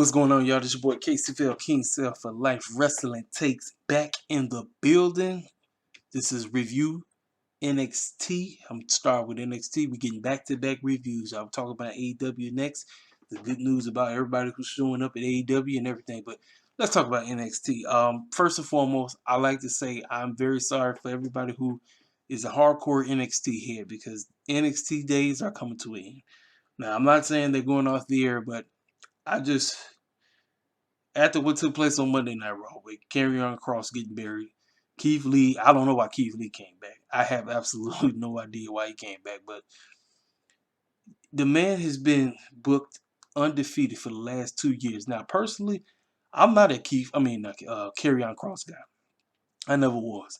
What's going on, y'all? This your boy KCFL King Self for Life Wrestling Takes back in the building. This is review NXT. I'm starting with NXT. We're getting back-to-back reviews. I'll talk about AEW next. The good news about everybody who's showing up at AEW and everything. But let's talk about NXT. First and foremost, I like to say I'm very sorry for everybody who is a hardcore NXT head because NXT days are coming to an end. Now, I'm not saying they're going off the air, but after what took place on Monday Night Raw with Karrion Kross getting buried, Keith Lee, I don't know why Keith Lee came back. I have absolutely no idea why he came back, but the man has been booked undefeated for the last 2 years. Now, personally, I'm not a Karrion Kross guy. I never was.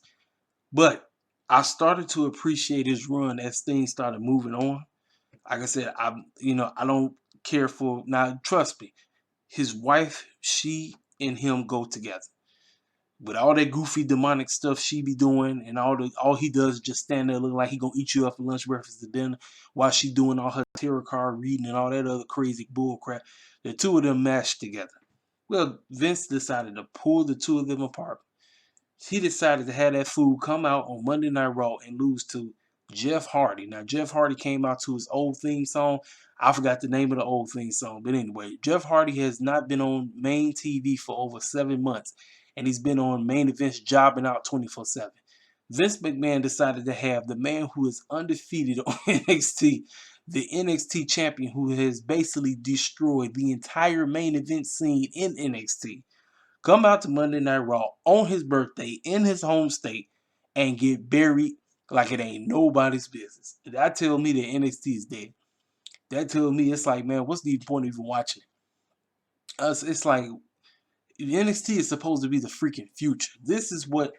But I started to appreciate his run as things started moving on. Like I said, I don't care for, now trust me, his wife, she and him go together. With all that goofy demonic stuff she be doing and all he does is just stand there looking like he gonna eat you up for lunch, breakfast, and dinner while she doing all her tarot card reading and all that other crazy bull crap. The two of them mashed together. Well, Vince decided to pull the two of them apart. He decided to have that fool come out on Monday Night Raw and lose to Jeff Hardy. Now, Jeff Hardy came out to his old theme song. I forgot the name of the old theme song. But anyway, Jeff Hardy has not been on main TV for over 7 months. And he's been on main events jobbing out 24/7. Vince McMahon decided to have the man who is undefeated on NXT, the NXT champion who has basically destroyed the entire main event scene in NXT, come out to Monday Night Raw on his birthday in his home state and get buried like it ain't nobody's business. That tell me that NXT is dead. That tells me it's like, man, what's the point of even watching it? It's like NXT is supposed to be the freaking future. This is what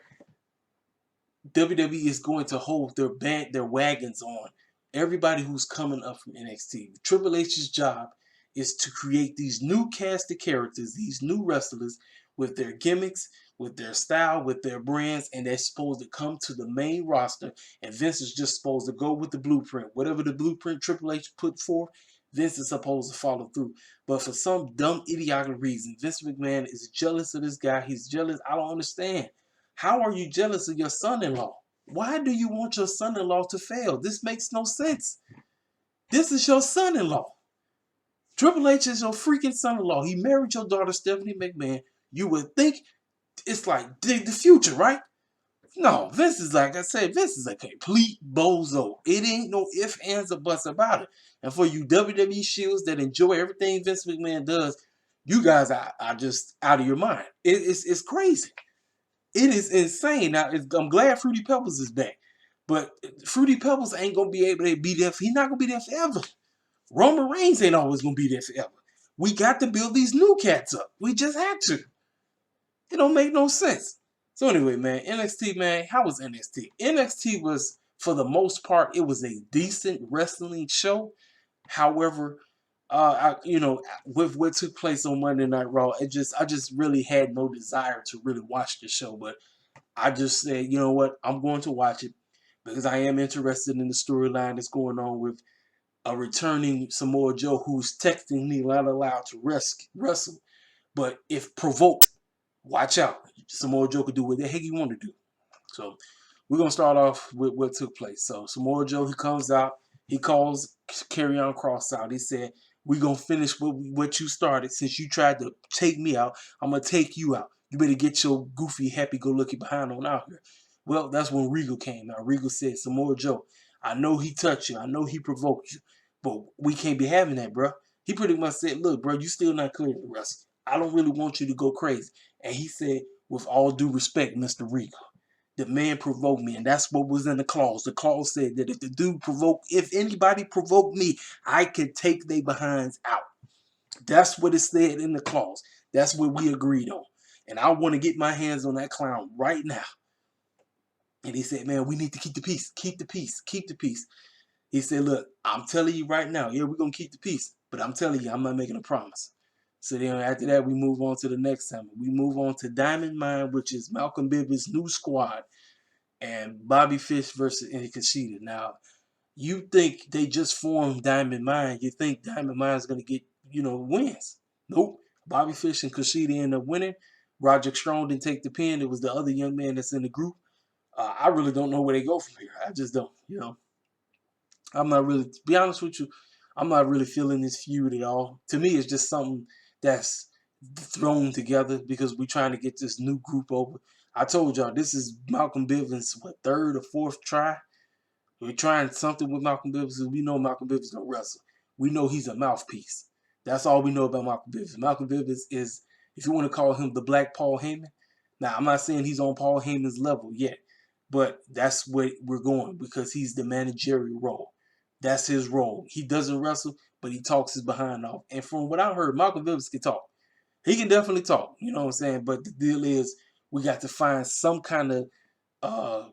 WWE is going to hold their wagons on. Everybody who's coming up from NXT. Triple H's job is to create these new cast of characters, these new wrestlers with their gimmicks, with their style, with their brands, and they're supposed to come to the main roster, and Vince is just supposed to go with the blueprint. Whatever the blueprint Triple H put forth, Vince is supposed to follow through. But for some dumb, idiotic reason, Vince McMahon is jealous of this guy. He's jealous. I don't understand. How are you jealous of your son-in-law? Why do you want your son-in-law to fail? This makes no sense. This is your son-in-law. Triple H is your freaking son-in-law. He married your daughter, Stephanie McMahon. You would think it's like the future, right? No, Vince is, like I said, Vince is a complete bozo. It ain't no ifs, ands, or buts about it. And for you WWE shields that enjoy everything Vince McMahon does, you guys are just out of your mind. It's crazy. It is insane. Now, I'm glad Fruity Pebbles is back. But Fruity Pebbles ain't going to be able to be there. He's not going to be there forever. Roman Reigns ain't always going to be there forever. We got to build these new cats up. We just had to. It don't make no sense. So anyway, man, NXT, man, how was NXT? NXT was, for the most part, it was a decent wrestling show. However, with what took place on Monday Night Raw, I just really had no desire to really watch the show. But I just said, you know what, I'm going to watch it because I am interested in the storyline that's going on with a returning Samoa Joe who's texting me not allowed to wrestle. But if provoked, watch out. Samoa Joe could do what the heck he want to do. So we're going to start off with what took place. So Samoa Joe, he comes out. He calls Karrion Kross out. He said, we're going to finish what you started. Since you tried to take me out, I'm going to take you out. You better get your goofy, happy-go-lucky behind on out here. Well, that's when Regal came out. Regal said, Samoa Joe, I know he touched you. I know he provoked you. But we can't be having that, bro. He pretty much said, look, bro, you still not clear to wrestle. I don't really want you to go crazy. And he said, with all due respect, Mr. Regal, the man provoked me, and that's what was in the clause. The clause said that if anybody provoked me, I could take their behinds out. That's what it said in the clause. That's what we agreed on. And I want to get my hands on that clown right now. And he said, man, we need to keep the peace. Keep the peace. Keep the peace. He said, look, I'm telling you right now, yeah, we're going to keep the peace. But I'm telling you, I'm not making a promise. So then after that, we move on to the next time. We move on to Diamond Mine, which is Malcolm Bivens' new squad, and Bobby Fish versus Kushida. Now, you think they just formed Diamond Mine. You think Diamond Mine is going to get, wins. Nope. Bobby Fish and Kushida end up winning. Roderick Strong didn't take the pin. It was the other young man that's in the group. I really don't know where they go from here. I just don't. I'm not really, to be honest with you, I'm not really feeling this feud at all. To me, it's just something that's thrown together because we're trying to get this new group over. I told y'all, this is Malcolm Bivens' third or fourth try. We're trying something with Malcolm Bivens because we know Malcolm Bivens don't wrestle. We know he's a mouthpiece. That's all we know about Malcolm Bivens. Malcolm Bivens is, if you want to call him the Black Paul Heyman. Now, I'm not saying he's on Paul Heyman's level yet, but that's where we're going because he's the managerial role. That's his role. He doesn't wrestle, but he talks his behind off. And from what I heard, Malcolm Bivens can talk. He can definitely talk. You know what I'm saying? But the deal is, we got to find some kind of uh,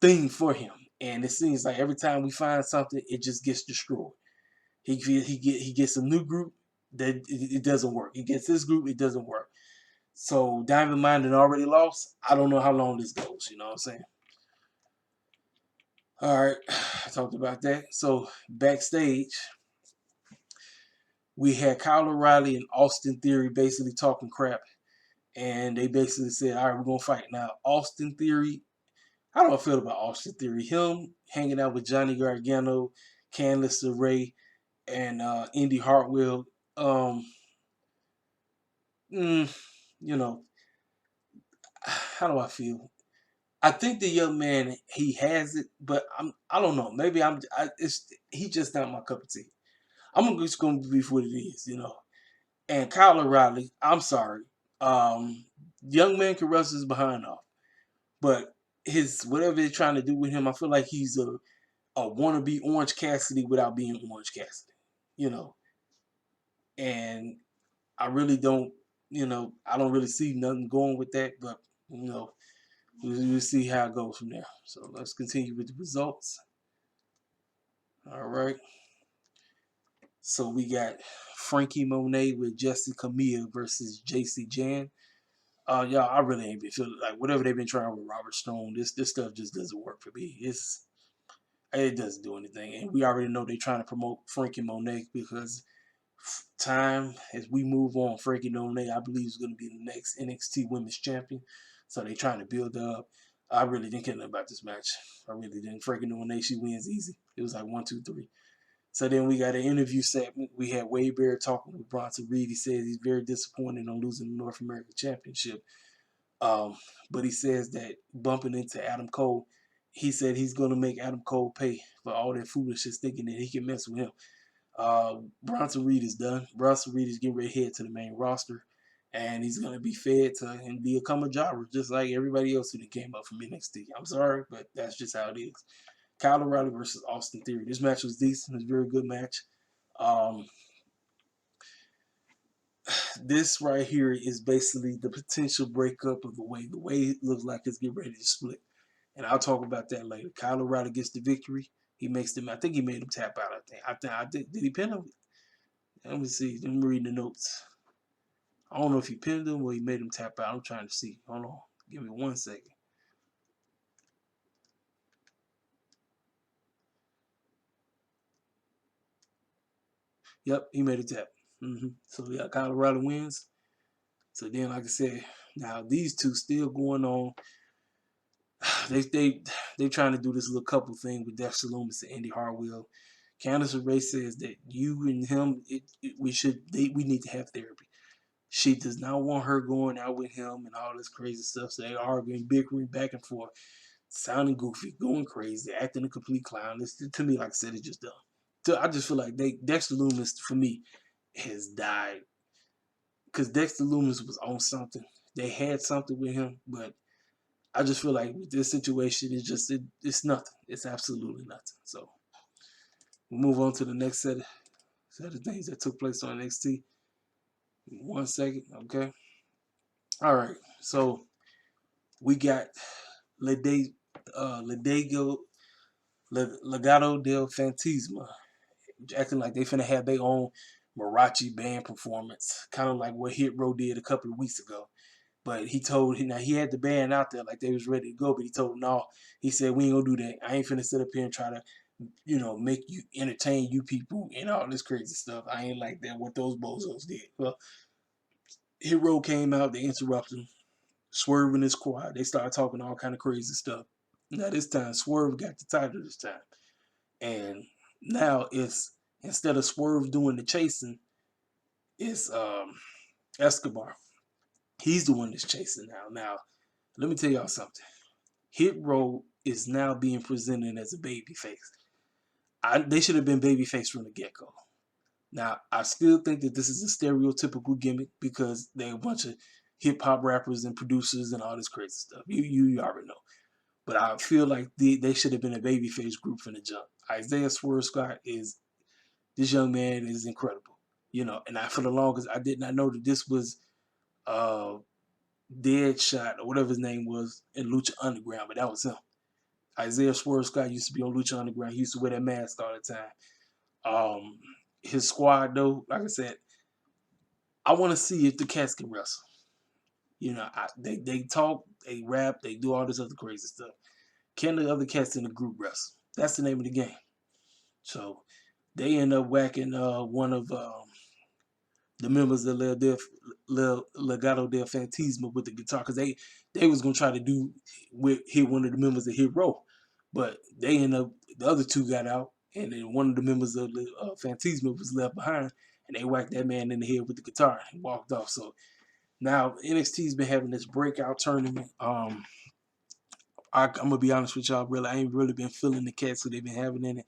thing for him. And it seems like every time we find something, it just gets destroyed. He gets a new group that it doesn't work. He gets this group, it doesn't work. So Diamond Mine had already lost. I don't know how long this goes. You know what I'm saying? All right, I talked about that. So backstage, we had Kyle O'Reilly and Austin Theory basically talking crap, and they basically said, "All right, we're gonna fight now." Austin Theory, how do I feel about Austin Theory? Him hanging out with Johnny Gargano, Candice LeRae, and Indy Hartwell. Um, mm, you know, how do I feel? I think the young man, he has it, but I don't know. Maybe he's just not my cup of tea. I'm just gonna be what it is. And Kyle O'Reilly, I'm sorry, um, young man can wrestle his behind off, but his whatever they're trying to do with him, I feel like he's a wannabe Orange Cassidy without being Orange Cassidy, you know. And I really don't, I don't really see nothing going with that, but you know, we'll see how it goes from there. So let's continue with the results. All right. So we got Frankie Monet with Jessica Mia versus JC Jan. Y'all, I really ain't been feeling like whatever they've been trying with Robert Stone. This stuff just doesn't work for me. It doesn't do anything, and we already know they're trying to promote Frankie Monet because time as we move on, Frankie Monet, I believe, is going to be the next NXT Women's Champion. So they're trying to build her up. I really didn't care nothing about this match. I really didn't. Frankie Monet, she wins easy. It was like 1, 2, 3. So then we got an interview segment. We had Wade Barrett talking with Bronson Reed. He says he's very disappointed on losing the North American Championship. Um, but he says that bumping into Adam Cole, he said he's going to make Adam Cole pay for all that foolishness, thinking that he can mess with him. Bronson Reed is done. Bronson Reed is getting ready to head to the main roster, and he's going to be fed to and become a jobber, just like everybody else who came up from NXT. I'm sorry, but that's just how it is. Kyle O'Reilly versus Austin Theory. This match was decent. It was a very good match. Um, this right here is basically the potential breakup of the way. The way it looks like it's getting ready to split. And I'll talk about that later. Kyle O'Reilly gets the victory. He makes them. I think he made him tap out. I think. Did he pin him? Let me see. Let me read the notes. I don't know if he pinned him or he made him tap out. I'm trying to see. Hold on. Give me 1 second. Yep, he made a tap. So yeah, Kyle O'Reilly wins. So then, like I said, now these two still going on. They trying to do this little couple thing with Dexter Lumis and Andy Hartwell. Candice LeRae says that you and him, we need to have therapy. She does not want her going out with him and all this crazy stuff. So they are arguing, bickering back and forth, sounding goofy, going crazy, acting a complete clown. To me, like I said, it's just dumb. So I just feel like Dexter Lumis for me has died because Dexter Lumis was on something. They had something with him, but I just feel like with this situation, it's nothing. It's absolutely nothing. So we'll move on to the next set of things that took place on NXT. 1 second, okay. All right, so we got Legado del Fantasma acting like they finna have their own mariachi band performance, kind of like what Hit Row did a couple of weeks ago. But now he had the band out there like they was ready to go, but he told them no. He said we ain't gonna do that. I ain't finna sit up here and try to, make you entertain you people and all this crazy stuff. I ain't like that. What those bozos did. Well, Hero came out, they interrupted him. Swerve in his squad, they started talking all kind of crazy stuff. Now this time, Swerve got the title this time. And now it's, instead of Swerve doing the chasing, it's Escobar. He's the one that's chasing now. Now, let me tell y'all something. Hit Row is now being presented as a baby face. They should have been babyface from the get-go. Now, I still think that this is a stereotypical gimmick because they're a bunch of hip-hop rappers and producers and all this crazy stuff. You already know. But I feel like they should have been a babyface group from the jump. Isaiah Swerve Scott is, this young man is incredible. You know, and for the longest, I did not know that this was uh, Deadshot or whatever his name was in Lucha Underground, but that was him. Isaiah Swerve Scott used to be on Lucha Underground. He used to wear that mask all the time. His squad, though, like I said, I want to see if the cats can wrestle. You know, they talk, they rap, they do all this other crazy stuff. Can the other cats in the group wrestle? That's the name of the game. So they end up whacking one of the members of Legado del Fantasma with the guitar, because they was gonna try to hit one of the members of Hit Row, but they end up, the other two got out, and then one of the members of the Fantasma was left behind, and they whacked that man in the head with the guitar and walked off. So now NXT's been having this breakout tournament. I'm gonna be honest with y'all, really, I ain't really been feeling the cats who they've been having in it.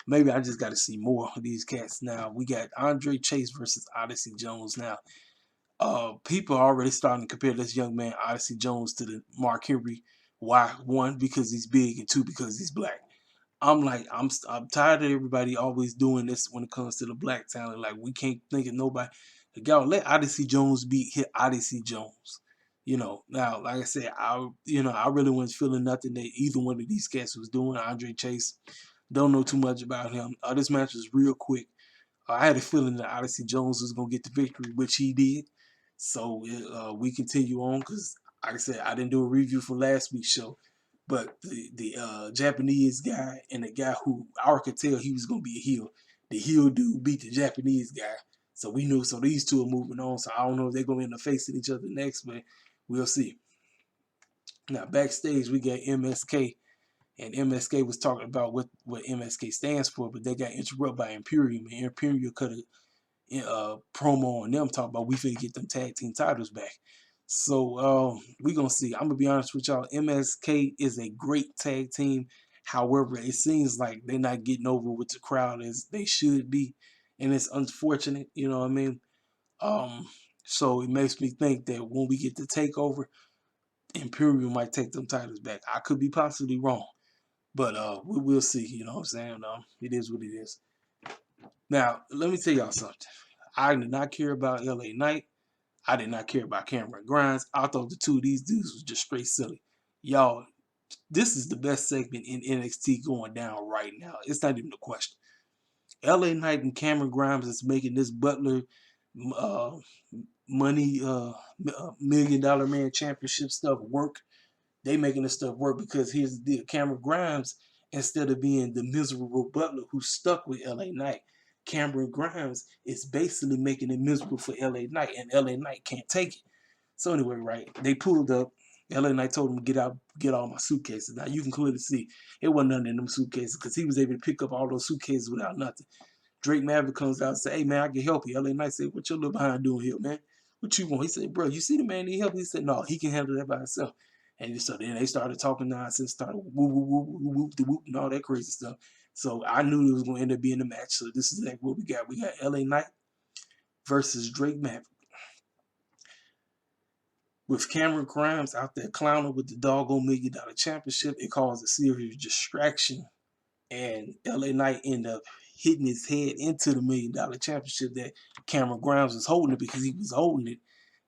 Maybe I just got to see more of these cats now. We got Andre Chase versus Odyssey Jones now. People are already starting to compare this young man, Odyssey Jones, to the Mark Henry. Why? One, because he's big, and two, because he's black. I'm like, I'm tired of everybody always doing this when it comes to the black talent. Like, we can't think of nobody. Y'all let Odyssey Jones hit Odyssey Jones. You know, now, like I said, I really wasn't feeling nothing that either one of these cats was doing. Andre Chase, don't know too much about him. This match was real quick. I had a feeling that Odyssey Jones was going to get the victory, which he did. So we continue on because, like I said, I didn't do a review for last week's show. But the Japanese guy and the guy who I could tell he was going to be a heel, the heel dude beat the Japanese guy. So we knew, so these two are moving on. So I don't know if they're going to end up facing each other next, but we'll see. Now, backstage, we got MSK. And MSK was talking about what MSK stands for, but they got interrupted by Imperium. And Imperium cut a promo on them talking about we finna get them tag team titles back. So we gonna see. I'm gonna be honest with y'all. MSK is a great tag team. However, it seems like they're not getting over with the crowd as they should be, and it's unfortunate. You know what I mean? So it makes me think that when we get the takeover, Imperium might take them titles back. I could be possibly wrong. But we will see, you know what I'm saying? It is what it is. Now, let me tell y'all something. I did not care about LA Knight. I did not care about Cameron Grimes. I thought the two of these dudes was just straight silly. Y'all, this is the best segment in NXT going down right now. It's not even a question. LA Knight and Cameron Grimes is making this Butler money $1 million man championship stuff work. They making this stuff work because here's the deal. Cameron Grimes, instead of being the miserable Butler who's stuck with LA Knight, Cameron Grimes is basically making it miserable for LA Knight, and LA Knight can't take it. So anyway, right, they pulled up. LA Knight told him, get all my suitcases. Now you can clearly see it wasn't nothing in them suitcases because he was able to pick up all those suitcases without nothing. Drake Maverick comes out and say, hey man, I can help you. LA Knight said, what your little behind doing here, man? What you want? He said, bro, you see the man need help? He said, no, he can handle that by himself. And so then they started talking nonsense, started whoop, whoop, whoop, whoop, whoop, whoop, and all that crazy stuff. So I knew it was going to end up being a match. So this is like what we got. We got LA Knight versus Drake Maverick. With Cameron Grimes out there clowning with the doggone $1 million championship, it caused a serious distraction. And LA Knight ended up hitting his head into the $1 million championship that Cameron Grimes was holding it because he was holding it.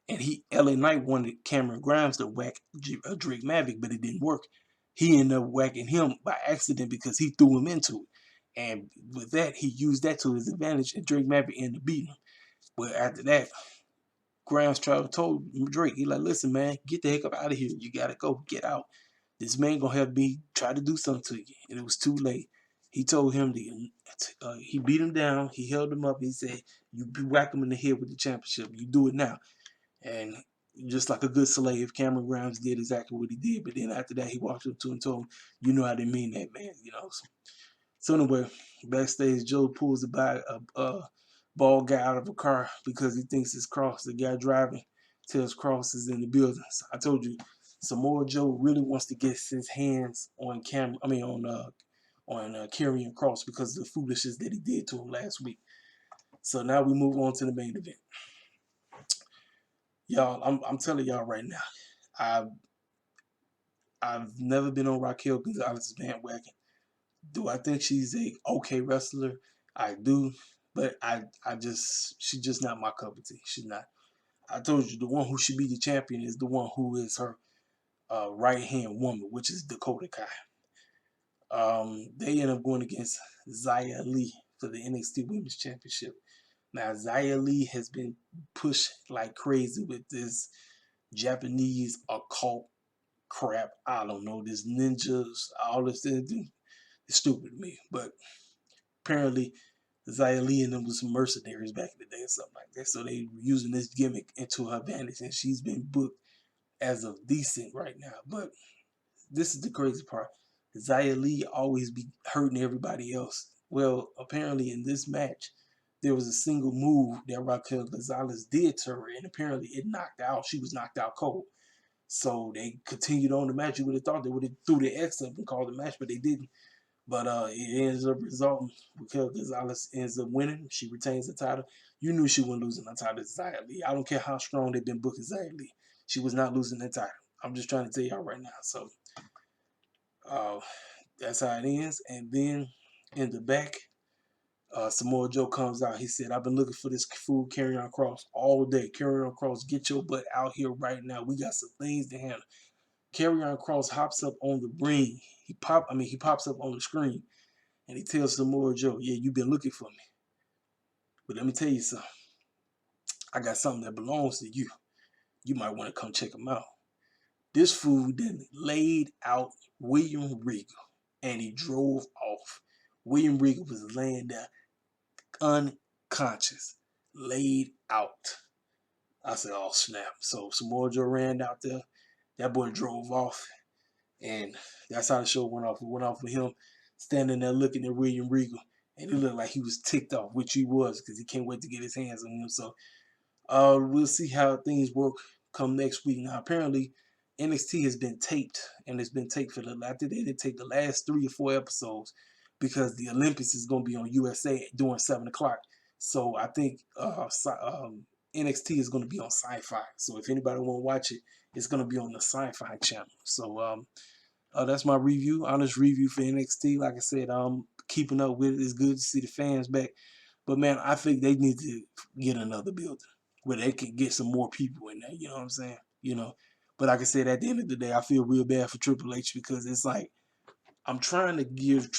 And LA Knight wanted Cameron Grimes to whack Drake Maverick, but it didn't work. He ended up whacking him by accident because he threw him into it. And with that, he used that to his advantage, and Drake Maverick ended up beating him. But after that, Grimes told Drake, he like, listen, man, get the heck up out of here. You got to go. Get out. This man going to have me try to do something to you. And it was too late. He told him, he beat him down. He held him up. He said, you whack him in the head with the championship. You do it now. And just like a good slave, Cameron Grimes did exactly what he did. But then after that, he walked up to him and told him, "You know I didn't mean that, man." You know. So anyway, backstage, Joe pulls a bald guy out of a car because he thinks it's Kross. The guy driving tells Kross is in the building. So I told you, Samoa Joe really wants to get his hands on Karrion Kross because of the foolishness that he did to him last week. So now we move on to the main event. Y'all, I'm telling y'all right now, I've never been on Raquel Gonzalez's bandwagon. Do I think she's a okay wrestler? I do, but she's just not my cup of tea. She's not. I told you the one who should be the champion is the one who is her right hand woman, which is Dakota Kai. They end up going against Xia Li for the NXT Women's Championship. Now Xia Li has been pushed like crazy with this Japanese occult crap. I don't know, this ninjas, all this thing. It's stupid to me, but apparently Xia Li and them was some mercenaries back in the day or something like that. So they were using this gimmick into her advantage, and she's been booked as of decent right now. But this is the crazy part. Xia Li always be hurting everybody else. Well, apparently in this match, there was a single move that Raquel Gonzalez did to her, and apparently it knocked out. She was knocked out cold. So they continued on the match. You would have thought they would have threw the X up and called the match, but they didn't. But it ends up resulting because Gonzalez ends up winning. She retains the title. You knew she wasn't losing the title to Xia Li. I don't care how strong they've been booking Xia Li. She was not losing the title. I'm just trying to tell y'all right now. So that's how it ends. And then in the back, Samoa Joe comes out. He said, "I've been looking for this fool, Karrion Kross, all day. Karrion Kross, get your butt out here right now. We got some things to handle." Karrion Kross hops up on the ring. He pops up on the screen, and he tells Samoa Joe, "Yeah, you've been looking for me. But let me tell you something. I got something that belongs to you. You might want to come check him out." This fool then laid out William Regal, and he drove off. William Regal was laying there unconscious, laid out. I said, "Oh, snap." So Samoa Joe ran out there. That boy drove off, and that's how the show went off. It went off with him standing there looking at William Regal, and he looked like he was ticked off, which he was, because he can't wait to get his hands on him. So we'll see how things work come next week. Now, apparently, NXT has been taped, and it's been taped for I think they did take the last 3 or 4 episodes because the Olympics is going to be on USA during 7 o'clock. So I think NXT is going to be on Sci-Fi. So if anybody want to watch it, it's going to be on the Sci-Fi channel. So that's my review, honest review for NXT. Like I said, keeping up with it. It's good to see the fans back. But man, I think they need to get another building where they can get some more people in there. You know what I'm saying? You know. But like I said, at the end of the day, I feel real bad for Triple H because it's like I'm trying to give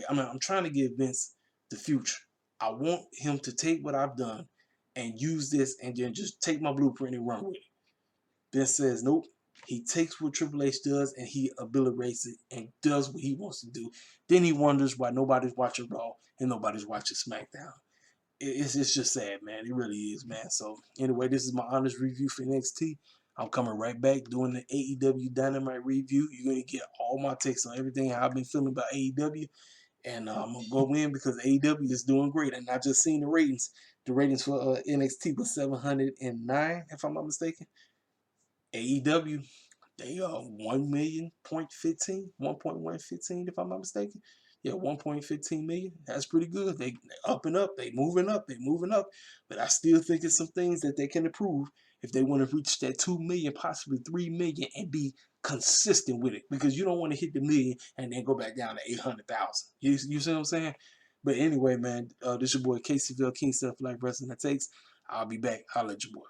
I'm trying to give Vince the future. I want him to take what I've done and use this and then just take my blueprint and run with it. Vince says nope. He takes what Triple H does and he obliterates it and does what he wants to do. Then he wonders why nobody's watching Raw and nobody's watching SmackDown. It's just sad, man. It really is, man. So anyway, this is my honest review for NXT. I'm coming right back doing the AEW Dynamite review. You're going to get all my takes on everything I've been feeling about AEW. And I'm going to go in because AEW is doing great. And I just seen the ratings. The ratings for NXT was 709, if I'm not mistaken. AEW, they are 1.115, if I'm not mistaken. Yeah, 1.15 million. That's pretty good. They up and up. They moving up. They moving up. But I still think it's some things that they can improve if they want to reach that 2 million, possibly 3 million, and be consistent with it. Because you don't want to hit the million and then go back down to 800,000. You see what I'm saying? But anyway, man, this your boy KCVL King Stuff Like Wrestling That Takes. I'll be back. I'll let you boy.